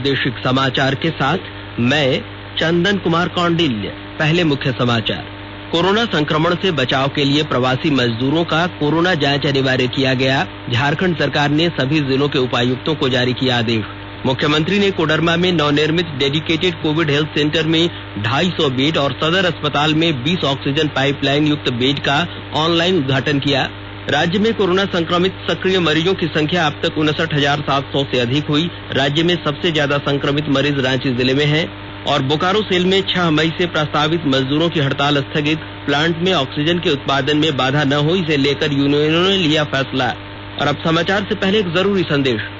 प्रादेशिक समाचार के साथ मैं चंदन कुमार कौंडिल्य। पहले मुख्य समाचार। कोरोना संक्रमण से बचाव के लिए प्रवासी मजदूरों का कोरोना जांच अनिवार्य किया गया। झारखंड सरकार ने सभी जिलों के उपायुक्तों को जारी किया आदेश। मुख्यमंत्री ने कोडरमा में नवनिर्मित डेडिकेटेड कोविड हेल्थ सेंटर में 250 बेड और सदर अस्पताल में 20 ऑक्सीजन पाइपलाइन युक्त बेड का ऑनलाइन उद्घाटन किया। राज्य में कोरोना संक्रमित सक्रिय मरीजों की संख्या अब तक 59,700 से अधिक हुई। राज्य में सबसे ज्यादा संक्रमित मरीज रांची जिले में हैं और बोकारो सेल में 6 मई से प्रस्तावित मजदूरों की हड़ताल स्थगित। प्लांट में ऑक्सीजन के उत्पादन में बाधा न हो, इसे लेकर यूनियनों ने लिया फैसला। और अब समाचार से पहले एक जरूरी संदेश।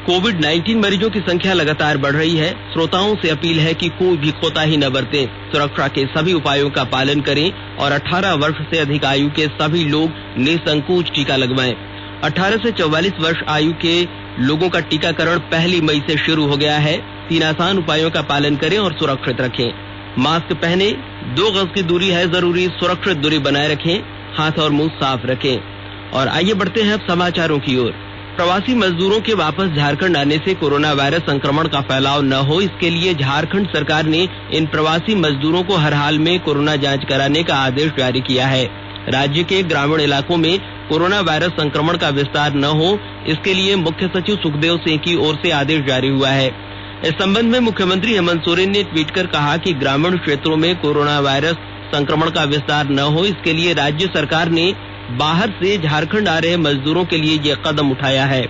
कोविड-19 मरीजों की संख्या लगातार बढ़ रही है। श्रोताओं से अपील है कि कोई भी कोताही न बरतें। सुरक्षा के सभी उपायों का पालन करें और 18 वर्ष से अधिक आयु के सभी लोग निसंकोच टीका लगवाएं। 18 से 44 वर्ष आयु के लोगों का टीकाकरण 1 मई से शुरू हो गया है। 3 आसान उपायों का पालन करें और सुरक्षित रखें। मास्क पहने, 2 गज की दूरी है जरूरी, सुरक्षित दूरी बनाए रखें, हाथ और मुंह साफ रखें। और आइए बढ़ते हैं अब समाचारों की ओर। प्रवासी मजदूरों के वापस झारखंड आने से कोरोना वायरस संक्रमण का फैलाव न हो, इसके लिए झारखंड सरकार ने इन प्रवासी मजदूरों को हर हाल में कोरोना जांच कराने का आदेश जारी किया है। राज्य के ग्रामीण इलाकों में कोरोना वायरस संक्रमण का विस्तार न हो, इसके लिए मुख्य सचिव सुखदेव सिंह की ओर से आदेश जारी हुआ है। इस संबंध में मुख्यमंत्री हेमंत सोरेन ने ट्वीट कर कहा कि ग्रामीण क्षेत्रों में कोरोना वायरस संक्रमण का विस्तार न हो, इसके लिए राज्य सरकार ने बाहर से झारखंड आ रहे मजदूरों के लिए ये कदम उठाया है।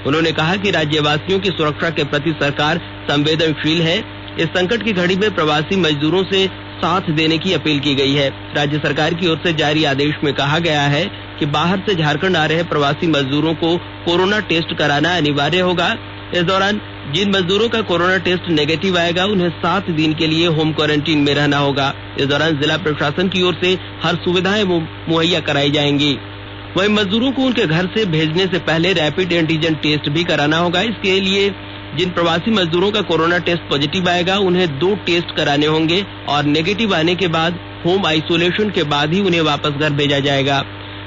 उन्होंने कहा कि राज्यवासियों की सुरक्षा के प्रति सरकार संवेदनशील है। इस संकट की घड़ी में प्रवासी मजदूरों से साथ देने की अपील की गई है। राज्य सरकार की ओर से जारी आदेश में कहा गया है कि बाहर से झारखंड आ रहे प्रवासी मजदूरों को कोरोना टेस्ट कराना अनिवार्य होगा। इस दौरान जिन मजदूरों का कोरोना टेस्ट नेगेटिव आएगा, उन्हें 7 दिन के लिए होम क्वारंटीन में रहना होगा। इस दौरान जिला प्रशासन की ओर से हर सुविधाएं मुहैया कराई जाएंगी। वहीं मजदूरों को उनके घर से भेजने से पहले रैपिड एंटीजन टेस्ट भी कराना होगा। इसके लिए जिन प्रवासी मजदूरों का कोरोना टेस्ट पॉजिटिव आएगा, उन्हें 2 टेस्ट कराने होंगे और नेगेटिव आने के बाद होम आइसोलेशन के बाद ही उन्हें वापस घर भेजा जाएगा।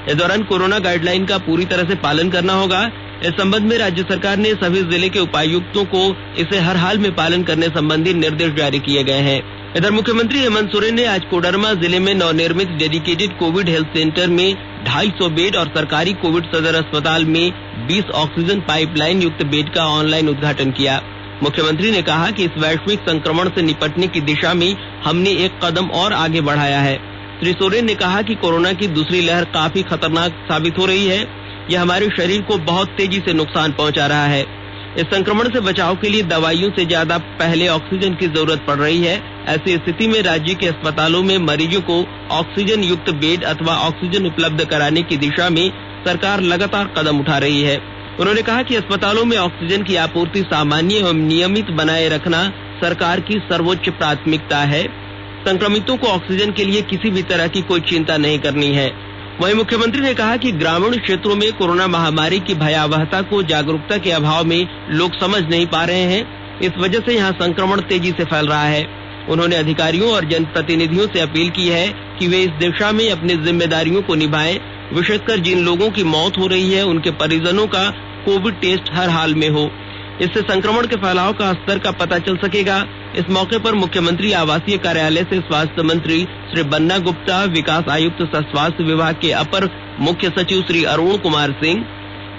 इस दौरान कोरोना गाइडलाइन का पूरी तरह से पालन करना होगा। इस संबंध में राज्य सरकार ने सभी जिले के उपायुक्तों को इसे हर हाल में पालन करने संबंधी निर्देश जारी किए गए हैं। इधर मुख्यमंत्री हेमंत सोरेन ने आज कोडरमा जिले में नवनिर्मित डेडिकेटेड कोविड हेल्थ सेंटर में 250 बेड और सरकारी कोविड सदर अस्पताल में 20 ऑक्सीजन पाइपलाइन युक्त बेड का ऑनलाइन उद्घाटन किया। मुख्यमंत्री ने कहा कि इस वैश्विक संक्रमण से निपटने की दिशा में हमने एक कदम और आगे बढ़ाया है। श्री सोरेन ने कहा कि कोरोना की दूसरी लहर काफी खतरनाक साबित हो रही है। यह हमारे शरीर को बहुत तेजी से नुकसान पहुंचा रहा है। इस संक्रमण से बचाव के लिए दवाइयों से ज्यादा पहले ऑक्सीजन की जरूरत पड़ रही है। ऐसी स्थिति में राज्य के अस्पतालों में मरीजों को ऑक्सीजन युक्त बेड अथवा ऑक्सीजन उपलब्ध कराने की दिशा में सरकार लगातार कदम उठा रही है। उन्होंने कहा कि अस्पतालों में ऑक्सीजन की आपूर्ति सामान्य एवं नियमित बनाए रखना सरकार की सर्वोच्च प्राथमिकता है। संक्रमितों को ऑक्सीजन के लिए किसी भी तरह की कोई चिंता नहीं करनी है। वहीं मुख्यमंत्री ने कहा कि ग्रामीण क्षेत्रों में कोरोना महामारी की भयावहता को जागरूकता के अभाव में लोग समझ नहीं पा रहे हैं। इस वजह से यहाँ संक्रमण तेजी से फैल रहा है। उन्होंने अधिकारियों और जनप्रतिनिधियों से अपील की है कि वे इस दिशा में अपनी जिम्मेदारियों को निभाएं। विशेषकर जिन लोगों की मौत हो रही है, उनके परिजनों का कोविड टेस्ट हर हाल में हो। इससे संक्रमण के फैलाव का स्तर का पता चल सकेगा। इस मौके पर मुख्यमंत्री आवासीय कार्यालय से स्वास्थ्य मंत्री श्री बन्ना गुप्ता, विकास आयुक्त स्वास्थ्य विभाग के अपर मुख्य सचिव श्री अरुण कुमार सिंह,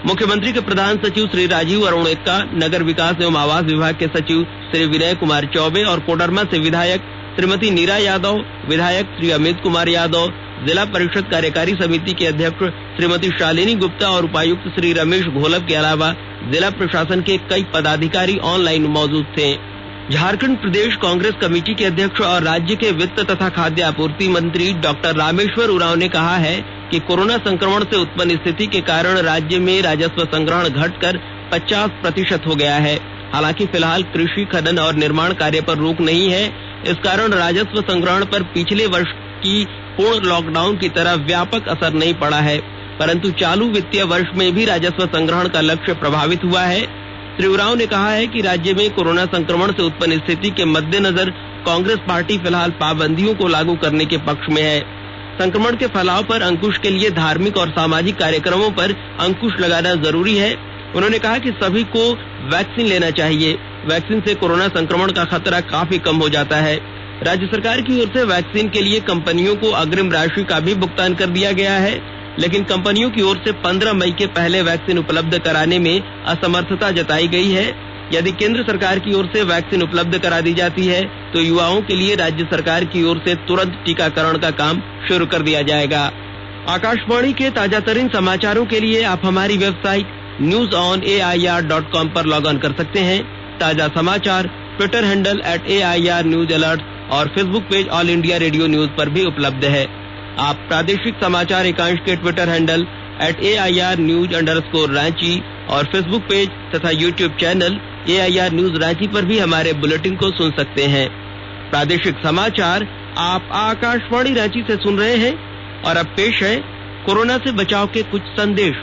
मुख्यमंत्री के प्रधान सचिव श्री राजीव अरुण एक्का, नगर विकास एवं आवास विभाग के सचिव श्री विनय कुमार चौबे और कोडरमा से विधायक श्रीमती नीरा यादव, विधायक श्री अमित कुमार यादव, जिला परिषद कार्यकारी समिति के अध्यक्ष श्रीमती शालिनी गुप्ता और उपायुक्त श्री रमेश घोलप के अलावा जिला प्रशासन के कई पदाधिकारी ऑनलाइन मौजूद थे। झारखंड प्रदेश कांग्रेस कमेटी के अध्यक्ष और राज्य के वित्त तथा खाद्य आपूर्ति मंत्री डॉक्टर रामेश्वर उरांव ने कहा है कि कोरोना संक्रमण से उत्पन्न स्थिति के कारण राज्य में राजस्व संग्रहण घटकर 50% हो गया है। हालांकि फिलहाल कृषि, खनन और निर्माण कार्य पर रोक नहीं है। इस कारण राजस्व संग्रहण पर पिछले वर्ष की पूर्ण लॉकडाउन की तरह व्यापक असर नहीं पड़ा है, परंतु चालू वित्तीय वर्ष में भी राजस्व संग्रहण का लक्ष्य प्रभावित हुआ है। श्री उरांव ने कहा है कि राज्य में कोरोना संक्रमण से उत्पन्न स्थिति के मद्देनजर कांग्रेस पार्टी फिलहाल पाबंदियों को लागू करने के पक्ष में है। संक्रमण के फैलाव पर अंकुश के लिए धार्मिक और सामाजिक कार्यक्रमों पर अंकुश लगाना जरूरी है। उन्होंने कहा कि सभी को वैक्सीन लेना चाहिए। वैक्सीन से कोरोना संक्रमण का खतरा काफी कम हो जाता है। राज्य सरकार की ओर से वैक्सीन के लिए कंपनियों को अग्रिम राशि का भी भुगतान कर दिया गया है, लेकिन कंपनियों की ओर से 15 मई के पहले वैक्सीन उपलब्ध कराने में असमर्थता जताई गई है। यदि केंद्र सरकार की ओर से वैक्सीन उपलब्ध करा दी जाती है तो युवाओं के लिए राज्य सरकार की ओर से तुरंत टीकाकरण का काम शुरू कर दिया जाएगा। आकाशवाणी के ताजा तरीन समाचारों के लिए आप हमारी वेबसाइट newsonair.com पर लॉग ऑन कर सकते हैं। ताजा समाचार Twitter handle @AIR News Alert और Facebook page all India radio news पर भी उपलब्ध है। आप प्रादेशिक समाचार एकांश के Twitter handle @AIR News_ Ranchi और फेसबुक पेज तथा YouTube channel AIR News Ranchi पर भी हमारे बुलेटिन को सुन सकते हैं। प्रादेशिक समाचार आप आकाशवाणी रांची से सुन रहे हैं और अब पेश है कोरोना से बचाव के कुछ संदेश।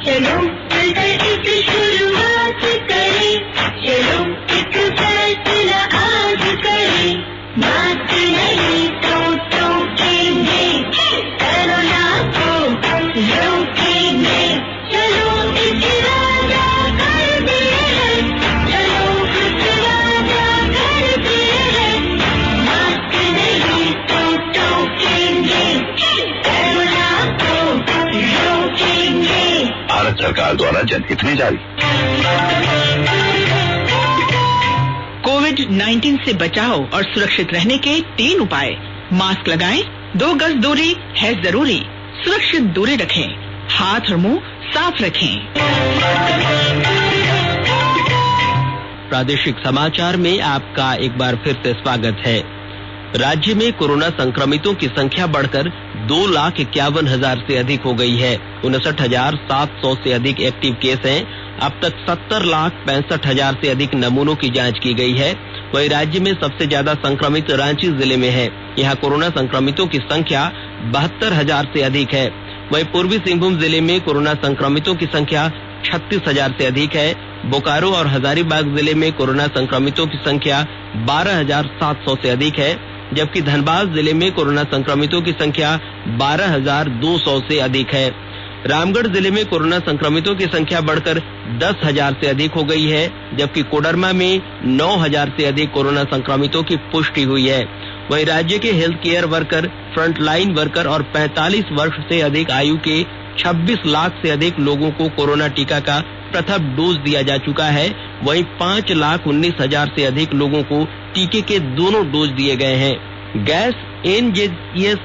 चलो मिलकर इस शुरुआत करें, चलो एक फैसला आज करें, मास्क नहीं तो टोकेंगे, कोरोना को रोकेंगे, चलो एक वादा करते हैं, चलो एक वादा करते हैं, मास्क नहीं तो टोकेंगे, कोरोना को रोकेंगे। भारत सरकार द्वारा जनहित में जारी। कोविड-19 से बचाव और सुरक्षित रहने के 3 उपाय। मास्क लगाएं, 2 गज दूरी है जरूरी, सुरक्षित दूरी रखें, हाथ और मुंह साफ रखें। प्रादेशिक समाचार में आपका एक बार फिर से स्वागत है। राज्य में कोरोना संक्रमितों की संख्या बढ़कर 2,51,000 से अधिक हो गई है। 59,700 से अधिक एक्टिव केस हैं। अब तक 70,65,000 से अधिक नमूनों की जांच की गई है। वहीं राज्य में सबसे ज्यादा संक्रमित रांची जिले में है। यहाँ कोरोना संक्रमितों की संख्या 72,000 से अधिक है। वहीं पूर्वी सिंहभूम जिले में कोरोना संक्रमितों की संख्या 36,000 से अधिक है। बोकारो और हजारीबाग जिले में कोरोना संक्रमितों की संख्या 12,700 से अधिक है, जबकि धनबाद जिले में कोरोना संक्रमितों की संख्या 12,200 से अधिक है। रामगढ़ जिले में कोरोना संक्रमितों की संख्या बढ़कर 10,000 से अधिक हो गई है, जबकि कोडरमा में 9,000 से अधिक कोरोना संक्रमितों की पुष्टि हुई है। वहीं राज्य के health care worker, frontline worker और 45 वर्ष से अधिक आयु के 26 लाख से अधिक लोगों को कोरोना टीका का प्रथम डोज दिया जा चुका है। वहीं 5,19,000 से अधिक लोगों को टीके के दोनों डोज दिए गए हैं। गैस एनजेसीएस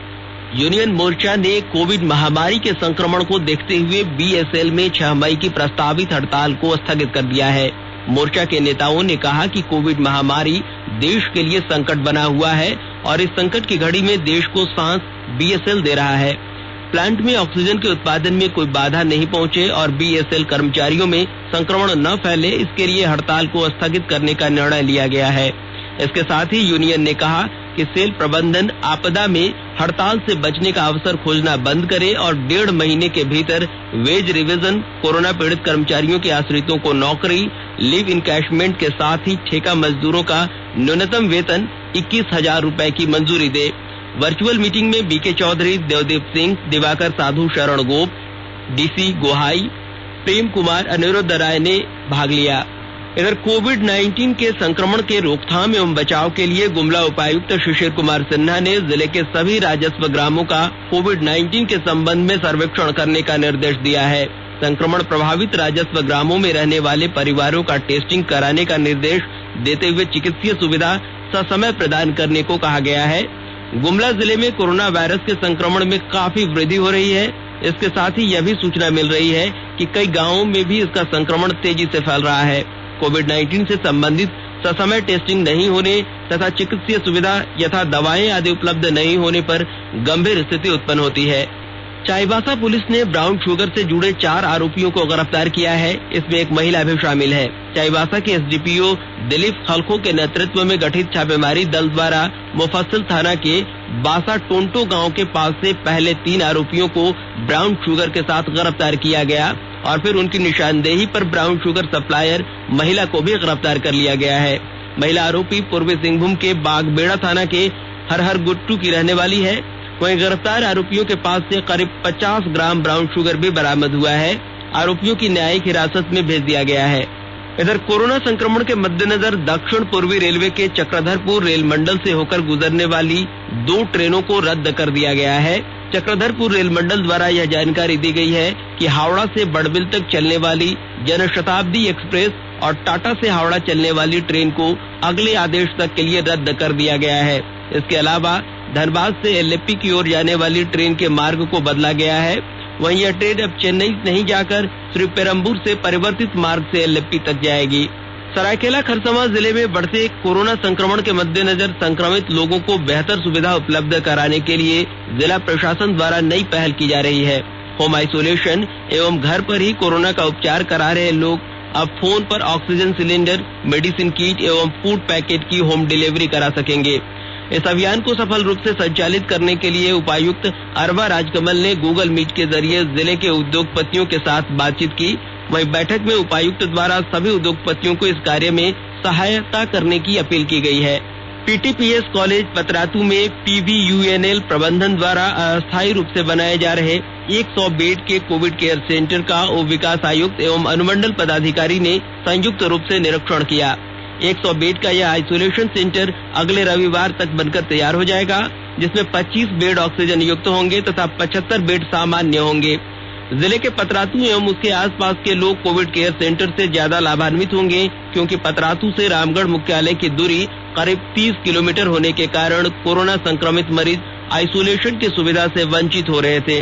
यूनियन मोर्चा ने कोविड महामारी के संक्रमण को देखते हुए बीएसएल में 6 मई की प्रस्तावित हड़ताल को स्थगित कर दिया है। मोर्चा के नेताओं ने कहा कि कोविड महामारी देश के लिए संकट बना हुआ है और इस संकट की घड़ी में देश को सांस बीएसएल दे रहा है। प्लांट में ऑक्सीजन के उत्पादन में कोई बाधा नहीं पहुंचे और बीएसएल कर्मचारियों में संक्रमण न फैले, इसके लिए हड़ताल को स्थगित करने का निर्णय लिया गया है। इसके साथ ही यूनियन ने कहा कि सेल प्रबंधन आपदा में हड़ताल से बचने का अवसर खोजना बंद करे और 1.5 महीने के भीतर वेज रिवीजन, कोरोना पीड़ित कर्मचारियों के आश्रितों को नौकरी, लीव इनकैशमेंट के साथ ही ठेका मजदूरों का न्यूनतम वेतन 21,000 रुपए की मंजूरी दे। वर्चुअल मीटिंग में बीके चौधरी, देवदीप सिंह, दिवाकर साधु, शरण गोप, डीसी गोहाई, प्रेम कुमार, अनिरुद्ध राय ने भाग लिया। इधर कोविड-19 के संक्रमण के रोकथाम एवं बचाव के लिए गुमला उपायुक्त शिशिर कुमार सिन्हा ने जिले के सभी राजस्व ग्रामों का कोविड-19 के संबंध में सर्वेक्षण करने का निर्देश दिया है। संक्रमण प्रभावित राजस्व ग्रामों में रहने वाले परिवारों का टेस्टिंग कराने का निर्देश देते हुए चिकित्सीय सुविधा ससमय प्रदान करने को कहा गया है। गुमला जिले में कोरोना वायरस के संक्रमण में काफी वृद्धि हो रही है। इसके साथ ही यह भी सूचना मिल रही है कि कई गांवों में भी इसका संक्रमण तेजी से फैल रहा है। कोविड-19 से संबंधित ससमय टेस्टिंग नहीं होने तथा चिकित्सीय सुविधा यथा दवाएं आदि उपलब्ध नहीं होने पर गंभीर स्थिति उत्पन्न होती है। चाईबासा पुलिस ने ब्राउन शुगर से जुड़े 4 आरोपियों को गिरफ्तार किया है। इसमें एक महिला भी शामिल है। चाईबासा के एसडीपीओ दिलीप खलखो के नेतृत्व में गठित छापेमारी दल द्वारा मुफस्सिल थाना के बासा टोंटो गांव के पास से पहले 3 आरोपियों को ब्राउन शुगर के साथ गिरफ्तार किया गया और फिर उनकी निशानदेही पर ब्राउन शुगर सप्लायर महिला को भी गिरफ्तार कर लिया गया है। महिला आरोपी पूर्वी सिंहभूम के बागबेड़ा थाना के हरहर गुट्टू की रहने वाली है। वहीं गिरफ्तार आरोपियों के पास से करीब 50 ग्राम ब्राउन शुगर भी बरामद हुआ है। आरोपियों की न्यायिक हिरासत में भेज दिया गया है। इधर कोरोना संक्रमण के मद्देनजर दक्षिण पूर्वी रेलवे के चक्रधरपुर रेल मंडल से होकर गुजरने वाली 2 ट्रेनों को रद्द कर दिया गया है। चक्रधरपुर रेल मंडल द्वारा यह जानकारी दी गई है कि हावड़ा से बड़बिल तक चलने वाली जनशताब्दी एक्सप्रेस और टाटा से हावड़ा चलने वाली ट्रेन को अगले आदेश तक के लिए रद्द कर दिया गया है। इसके अलावा धनबाद से एलएपी की ओर जाने वाली ट्रेन के मार्ग को बदला गया है। वहीं यह ट्रेन अब चेन्नई नहीं जाकर श्रीपेरम्बूर से परिवर्तित मार्ग से एलएपी तक जाएगी। सरायकेला खरसावां जिले में बढ़ते कोरोना संक्रमण के मद्देनजर संक्रमित लोगों को बेहतर सुविधा उपलब्ध कराने के लिए जिला प्रशासन द्वारा नई पहल की जा रही है। होम आइसोलेशन एवं घर पर ही कोरोना का उपचार करा रहे लोग अब फोन पर ऑक्सीजन सिलेंडर, मेडिसिन किट एवं फूड पैकेट की होम डिलीवरी करा सकेंगे। इस अभियान को सफल रूप से संचालित करने के लिए उपायुक्त अरवा राजकमल ने गूगल मीट के जरिए जिले के उद्योगपतियों के साथ बातचीत की। वहीं बैठक में उपायुक्त द्वारा सभी उद्योगपतियों को इस कार्य में सहायता करने की अपील की गई है। पीटीपीएस कॉलेज पतरातू में पीवीयूएनएल प्रबंधन द्वारा अस्थायी रूप से बनाए जा रहे 100 बेड के कोविड केयर सेंटर का उप विकास आयुक्त एवं अनुमंडल पदाधिकारी ने संयुक्त रूप से निरीक्षण किया। 100 बेड का यह आइसोलेशन सेंटर अगले रविवार तक बनकर तैयार हो जाएगा, जिसमें 25 बेड ऑक्सीजन युक्त होंगे तथा 75 बेड सामान्य होंगे। जिले के पतरातू एवं उसके आसपास के लोग कोविड केयर सेंटर से ज्यादा लाभान्वित होंगे, क्योंकि पतरातू से रामगढ़ मुख्यालय की दूरी करीब 30 किलोमीटर होने के कारण कोरोना संक्रमित मरीज आइसोलेशन की सुविधा से वंचित हो रहे थे।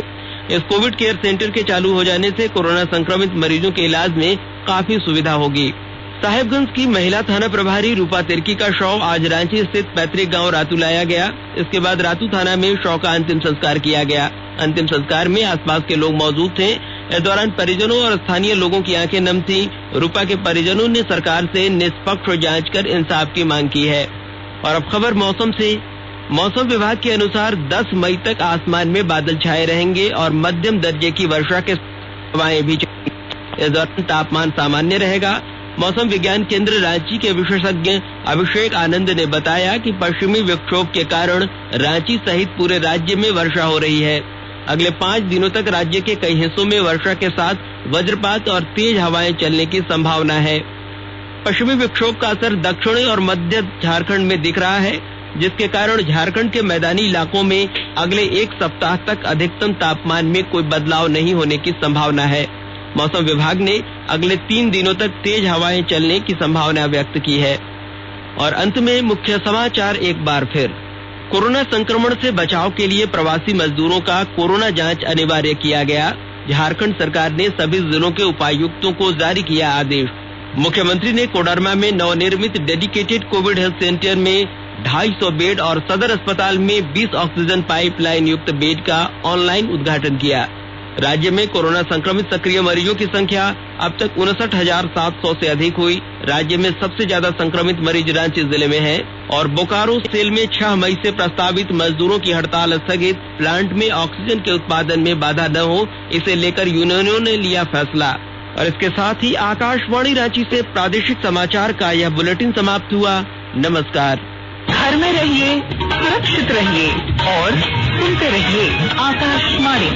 इस कोविड केयर सेंटर के चालू हो जाने से कोरोना संक्रमित मरीजों के इलाज में काफी सुविधा होगी। साहेबगंज की महिला थाना प्रभारी रूपा तिर्की का शव आज रांची स्थित पैतृक गांव रातू लाया गया। इसके बाद रातू थाना में शव का अंतिम संस्कार किया गया। अंतिम संस्कार में आसपास के लोग मौजूद थे। इस दौरान परिजनों और स्थानीय लोगों की आंखें नम थी। रूपा के परिजनों ने सरकार से निष्पक्ष जांच कर इंसाफ की मांग की है। और अब खबर मौसम से। मौसम विभाग के अनुसार 10 मई तक आसमान में बादल छाए रहेंगे और मध्यम दर्जे की वर्षा के हवाएं भी चलेंगी। इस दौरान तापमान सामान्य रहेगा। मौसम विज्ञान केंद्र रांची के विशेषज्ञ अभिषेक आनंद ने बताया कि पश्चिमी विक्षोभ के कारण रांची सहित पूरे राज्य में वर्षा हो रही है। अगले 5 दिनों तक राज्य के कई हिस्सों में वर्षा के साथ वज्रपात और तेज हवाएं चलने की संभावना है। पश्चिमी विक्षोभ का असर दक्षिणी और मध्य झारखंड में दिख रहा है, जिसके कारण झारखंड के मैदानी इलाकों में अगले 1 सप्ताह तक अधिकतम तापमान में कोई बदलाव नहीं होने की संभावना है। मौसम विभाग ने अगले 3 दिनों तक तेज हवाएं चलने की संभावना व्यक्त की है। और अंत में मुख्य समाचार एक बार फिर। कोरोना संक्रमण से बचाव के लिए प्रवासी मजदूरों का कोरोना जांच अनिवार्य किया गया। झारखंड सरकार ने सभी जिलों के उपायुक्तों को जारी किया आदेश। मुख्यमंत्री ने कोडरमा में नवनिर्मित डेडिकेटेड कोविड हेल्थ सेंटर में 250 बेड और सदर अस्पताल में 20 ऑक्सीजन पाइपलाइन युक्त बेड का ऑनलाइन उद्घाटन किया। राज्य में कोरोना संक्रमित सक्रिय मरीजों की संख्या अब तक 59,700 से अधिक हुई। राज्य में सबसे ज्यादा संक्रमित मरीज रांची जिले में हैं और बोकारो सेल में 6 मई से प्रस्तावित मजदूरों की हड़ताल स्थगित। प्लांट में ऑक्सीजन के उत्पादन में बाधा न हो, इसे लेकर यूनियनों ने लिया फैसला। और इसके साथ ही आकाशवाणी रांची से प्रादेशिक समाचार का यह बुलेटिन समाप्त हुआ। नमस्कार। घर में रहिए, सुरक्षित रहिए और सुनते रहिए आकाशवाणी।